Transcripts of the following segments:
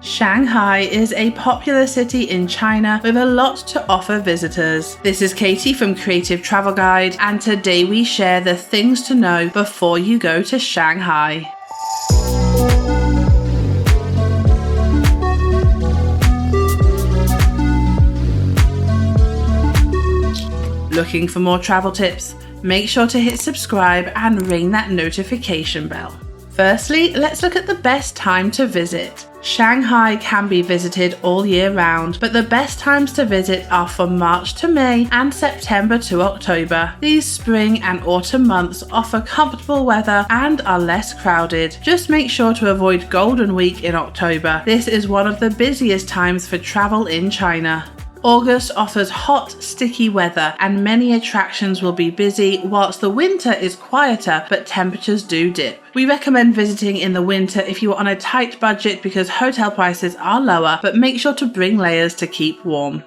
Shanghai is a popular city in China with a lot to offer visitors. This is Katie from Creative Travel Guide, and today we share the things to know before you go to Shanghai. Looking for more travel tips? Make sure to hit subscribe and ring that notification bell. Firstly, let's look at the best time to visit. Shanghai can be visited all year round, but the best times to visit are from March to May and September to October. These spring and autumn months offer comfortable weather and are less crowded. Just make sure to avoid Golden Week in October. This is one of the busiest times for travel in China. August offers hot, sticky weather and many attractions will be busy, whilst the winter is quieter but temperatures do dip. We recommend visiting in the winter if you are on a tight budget because hotel prices are lower, but make sure to bring layers to keep warm.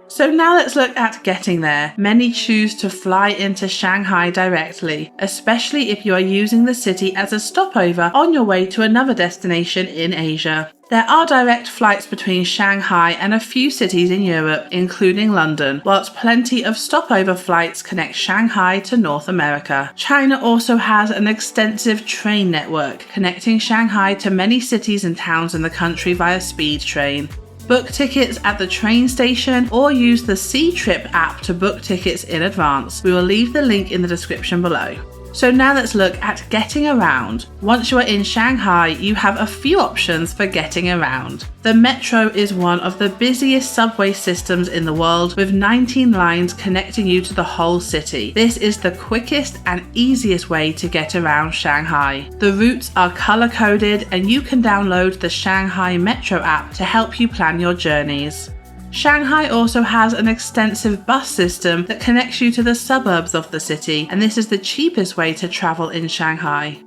So now let's look at getting there. Many choose to fly into Shanghai directly, especially if you are using the city as a stopover on your way to another destination in Asia. There are direct flights between Shanghai and a few cities in Europe, including London, whilst plenty of stopover flights connect Shanghai to North America. China also has an extensive train network, connecting Shanghai to many cities and towns in the country via speed train. Book tickets at the train station or use the C-Trip app to book tickets in advance. We will leave the link in the description below. So now let's look at getting around. Once you are in Shanghai, you have a few options for getting around. The metro is one of the busiest subway systems in the world, with 19 lines connecting you to the whole city. This is the quickest and easiest way to get around Shanghai. The routes are color-coded and you can download the Shanghai Metro app to help you plan your journeys. Shanghai also has an extensive bus system that connects you to the suburbs of the city, and this is the cheapest way to travel in Shanghai.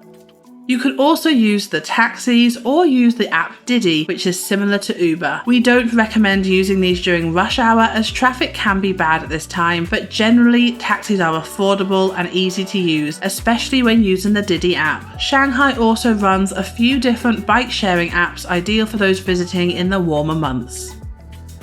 You could also use the taxis or use the app Didi, which is similar to Uber. We don't recommend using these during rush hour as traffic can be bad at this time, but generally taxis are affordable and easy to use, especially when using the Didi app. Shanghai also runs a few different bike sharing apps ideal for those visiting in the warmer months.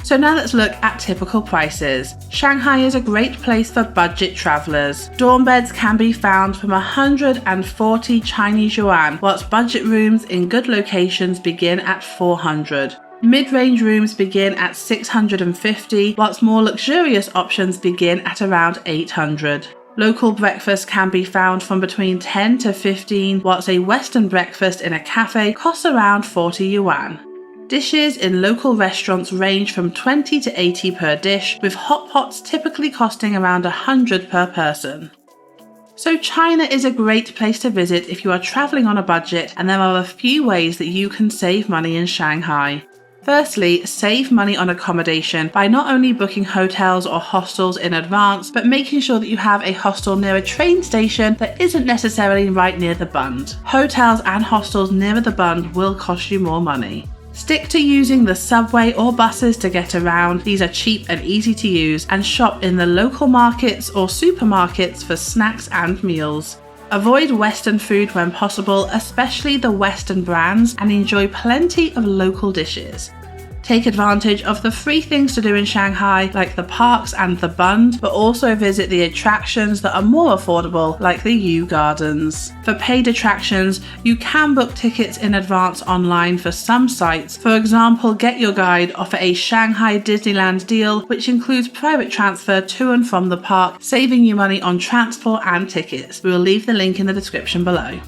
So now let's look at typical prices. Shanghai is a great place for budget travelers. Dorm beds can be found from 140 Chinese yuan, whilst budget rooms in good locations begin at 400. Mid-range rooms begin at 650, whilst more luxurious options begin at around 800. Local breakfast can be found from between 10 to 15, whilst a Western breakfast in a cafe costs around 40 yuan. Dishes in local restaurants range from 20 to 80 per dish, with hot pots typically costing around 100 per person. So China is a great place to visit if you are traveling on a budget, and there are a few ways that you can save money in Shanghai. Firstly, save money on accommodation by not only booking hotels or hostels in advance, but making sure that you have a hostel near a train station that isn't necessarily right near the Bund. Hotels and hostels nearer the Bund will cost you more money. Stick to using the subway or buses to get around. These are cheap and easy to use, and shop in the local markets or supermarkets for snacks and meals. Avoid Western food when possible, especially the Western brands, and enjoy plenty of local dishes. Take advantage of the free things to do in Shanghai, like the parks and the Bund, but also visit the attractions that are more affordable, like the Yew Gardens. For paid attractions, you can book tickets in advance online for some sites. For example, Get Your Guide offer a Shanghai Disneyland deal, which includes private transfer to and from the park, saving you money on transport and tickets. We will leave the link in the description below.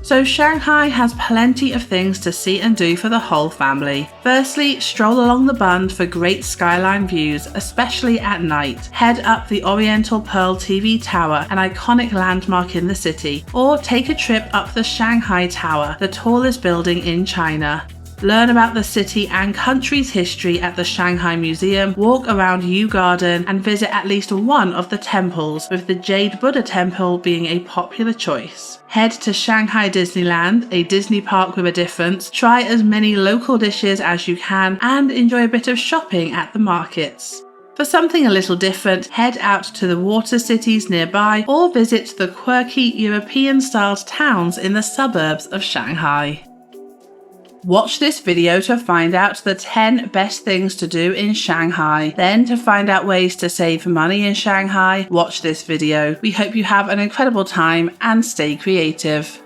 So Shanghai has plenty of things to see and do for the whole family. Firstly, stroll along the Bund for great skyline views, especially at night. Head up the Oriental Pearl TV Tower, an iconic landmark in the city, or take a trip up the Shanghai Tower, the tallest building in China. Learn about the city and country's history at the Shanghai Museum, walk around Yew Garden, and visit at least one of the temples, with the Jade Buddha Temple being a popular choice. Head to Shanghai Disneyland, a Disney park with a difference, try as many local dishes as you can, and enjoy a bit of shopping at the markets. For something a little different, head out to the water cities nearby or visit the quirky European-styled towns in the suburbs of Shanghai. Watch this video to find out the 10 best things to do in Shanghai. Then to find out ways to save money in Shanghai, watch this video. We hope you have an incredible time and stay creative.